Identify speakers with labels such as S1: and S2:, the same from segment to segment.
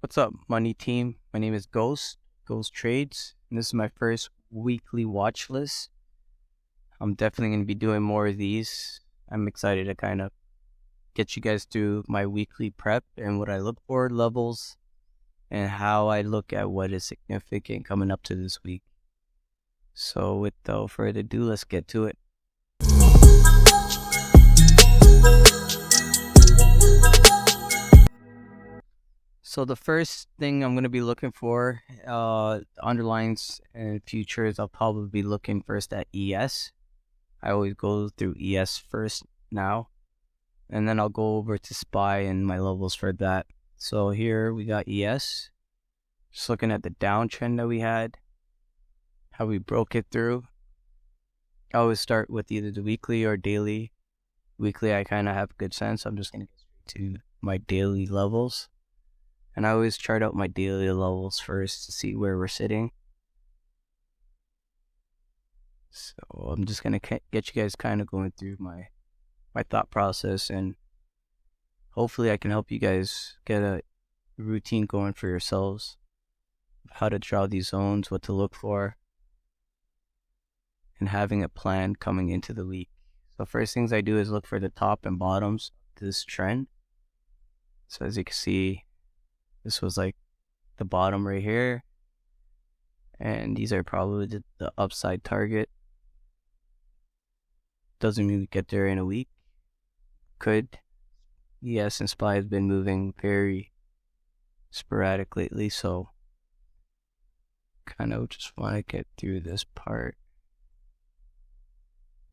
S1: What's up, money team? My name is Ghost Trades, and this is my first weekly watch list. I'm definitely going to be doing more of these. I'm excited to kind of get you guys through my weekly prep and what I look for, levels, and how I look at what is significant coming up to this week. So without further ado, let's get to it. So the first thing I'm going to be looking for, underlines and futures, I'll probably be looking first at ES. I always go through ES first now, and then I'll go over to SPY and my levels for that. So here we got ES, just looking at the downtrend that we had, how we broke it through. I always start with either the weekly or daily. Weekly, I kind of have a good sense. I'm just going to get straight to my daily levels. And I always chart out my daily levels first to see where we're sitting. So I'm just going to get you guys kind of going through my thought process, and hopefully I can help you guys get a routine going for yourselves, how to draw these zones, what to look for, and having a plan coming into the week. So first things I do is look for the top and bottoms of this trend. So as you can see, this was like the bottom right here, and these are probably the upside target. Doesn't mean we get there in a week. Could. Yes, and SPY has been moving very sporadic lately, so kind of just want to get through this part.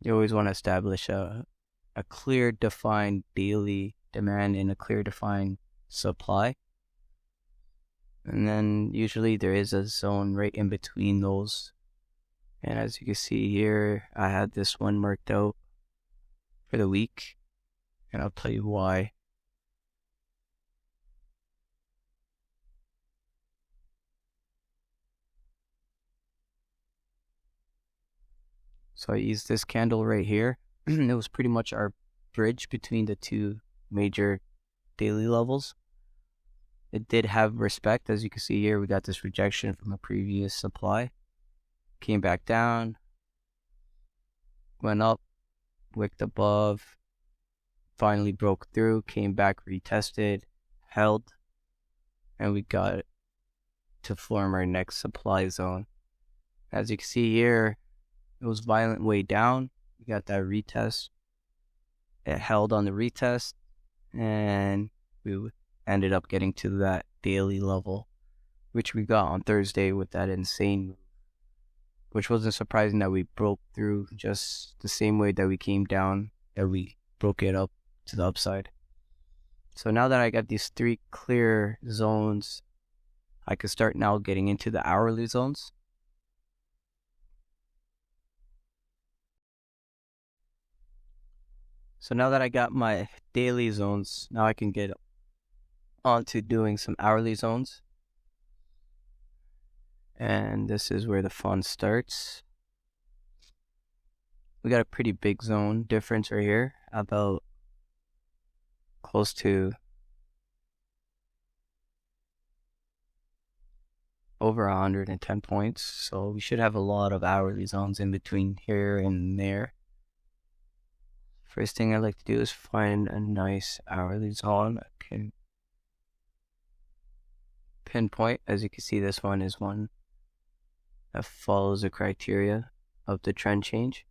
S1: You always want to establish a clear defined daily demand and a clear defined supply. And then usually there is a zone right in between those. And as you can see here, I had this one marked out for the week, and I'll tell you why. So I used this candle right here. It was pretty much our bridge between the two major daily levels. It did have respect. As you can see here, we got this rejection from a previous supply. Came back down, went up, wicked above, finally broke through, came back, retested, held, and we got to form our next supply zone. As you can see here, it was violent way down. We got that retest. It held on the retest, and we ended up getting to that daily level, which we got on Thursday with that insane move, which wasn't surprising that we broke through just the same way that we came down, that we broke it up to the upside. So now that I got these three clear zones, I could start now getting into the hourly zones. So now that I got my daily zones, now I can get onto doing some hourly zones. And this is where the fun starts. We got a pretty big zone difference right here, about close to over 110 points. So we should have a lot of hourly zones in between here and there. First thing I like to do is find a nice hourly zone I can pinpoint. As you can see, this one is one that follows the criteria of the trend change.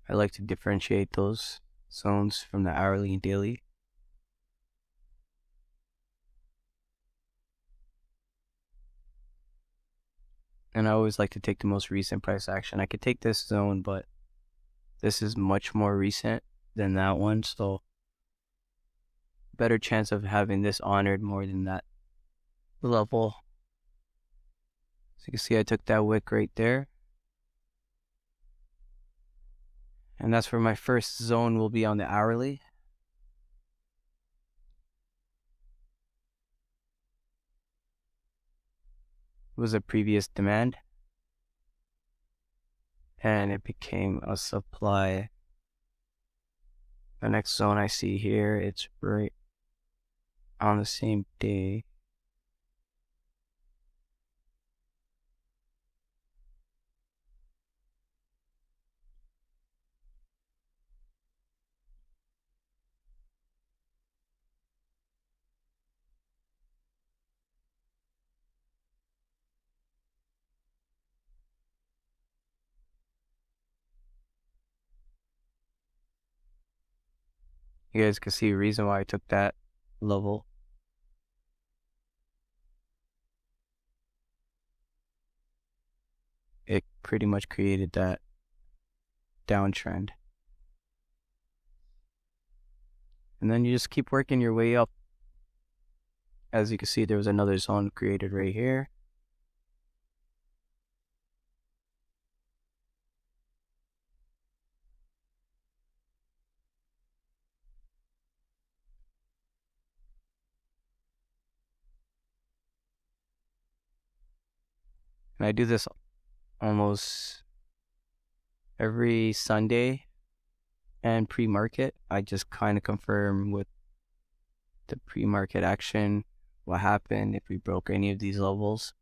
S1: I like to differentiate those zones from the hourly and daily. And I always like to take the most recent price action. I could take this zone, but this is much more recent than that one, so better chance of having this honored more than that level. So you can see I took that wick right there. And that's where my first zone will be on the hourly. was a previous demand, and it became a supply. The next zone I see here, it's right on the same day. You guys can see a reason why I took that level. It pretty much created that downtrend. And then you just keep working your way up. As you can see, there was another zone created right here. And I do this almost every Sunday and pre-market. I just kind of confirm with the pre-market action what happened if we broke any of these levels.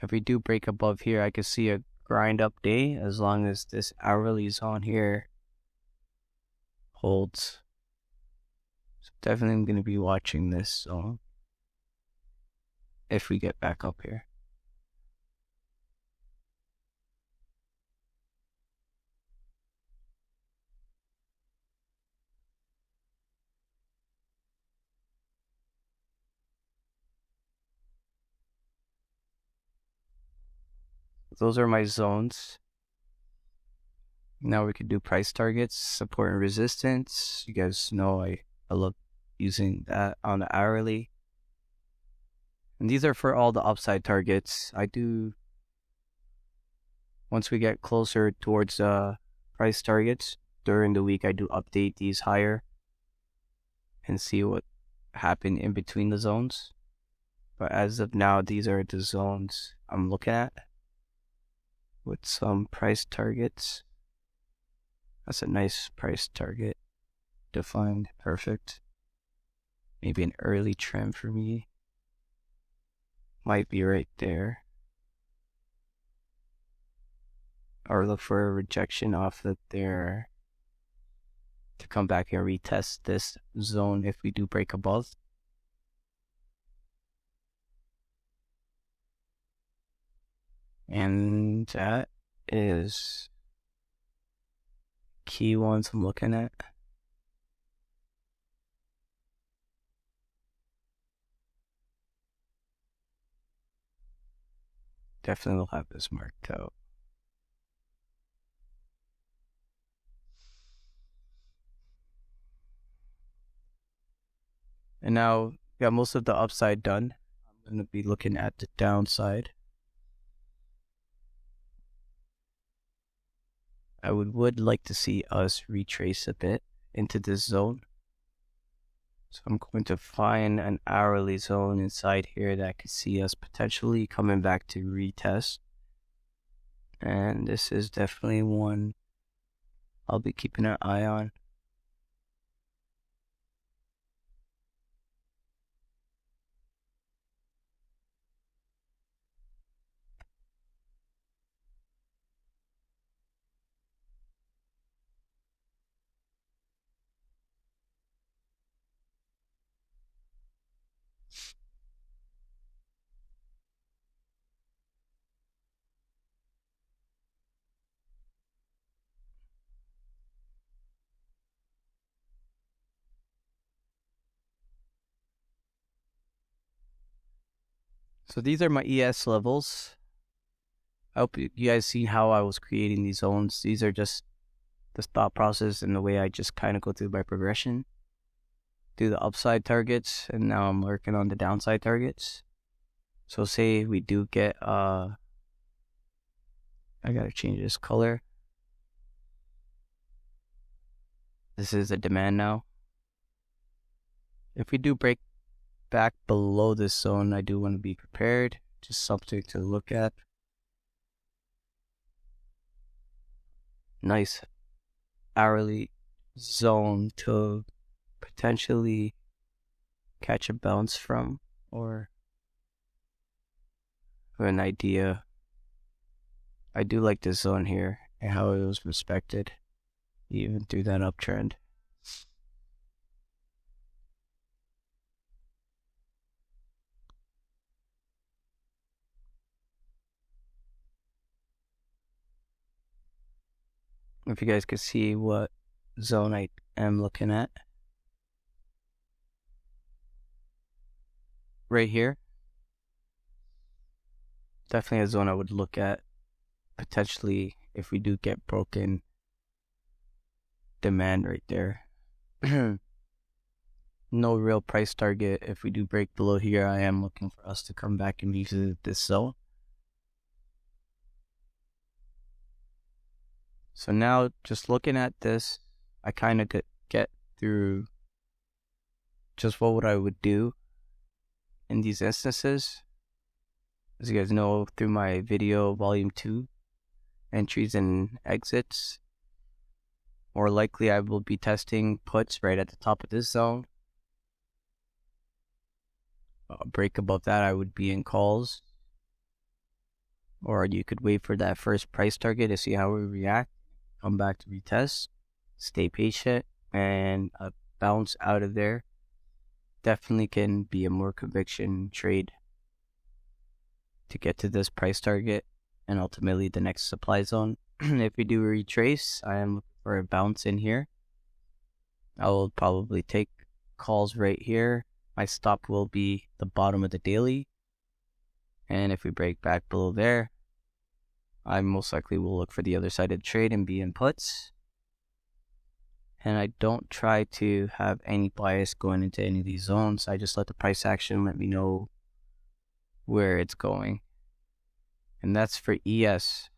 S1: If we do break above here, I can see a grind up day as long as this hourly zone here holds. So definitely I'm going to be watching this zone if we get back up here. Those are my zones. Now we could do price targets, support and resistance. You guys know I love using that on the hourly. And these are for all the upside targets. Once we get closer towards price targets during the week, I do update these higher and see what happened in between the zones. But as of now, these are the zones I'm looking at with some price targets. That's a nice price target. Defined, perfect. Maybe an early trend for me. Might be right there. Or look for a rejection off of there to come back and retest this zone if we do break above. And that is key ones I'm looking at. Definitely will have this marked out. And now got most of the upside done. I'm going to be looking at the downside. I would like to see us retrace a bit into this zone. So I'm going to find an hourly zone inside here that could see us potentially coming back to retest. And this is definitely one I'll be keeping an eye on. So these are my ES levels. I hope you guys seen how I was creating these zones. These are just the thought process and the way I just kind of go through my progression. Do the upside targets, and now I'm working on the downside targets. So say we do get, I gotta change this color. This is a demand now. If we do break back below this zone, I do want to be prepared. Just something to look at. Nice hourly zone to potentially catch a bounce from, or an idea. I do like this zone here and how it was respected even through that uptrend. If you guys could see what zone I am looking at. Right here. Definitely a zone I would look at potentially if we do get broken demand right there. No real price target. If we do break below here, I am looking for us to come back and revisit this zone. So now just looking at this, I kind of get through just what I would do in these instances. As you guys know, through my video volume 2, entries and exits, more likely I will be testing puts right at the top of this zone. A break above that, I would be in calls. Or you could wait for that first price target to see how we react. Come back to retest. Stay patient. And a bounce out of there definitely can be a more conviction trade to get to this price target and ultimately the next supply zone. If we do retrace, I am looking for a bounce in here. I will probably take calls right here. My stop will be the bottom of the daily. And if we break back below there, I most likely will look for the other side of the trade and be in puts. And I don't try to have any bias going into any of these zones. I just let the price action let me know where it's going. And that's for ES.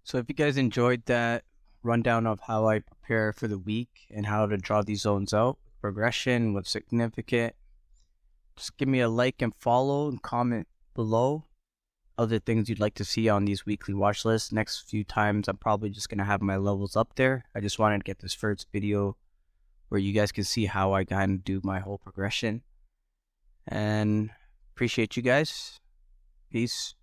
S1: So if you guys enjoyed that rundown of how I prepare for the week and how to draw these zones out, progression, what's significant, just give me a like and follow and comment below other things you'd like to see on these weekly watch lists. Next few times I'm probably just going to have my levels up there. I just wanted to get this first video where you guys can see how I kind of do my whole progression. And appreciate you guys. Peace.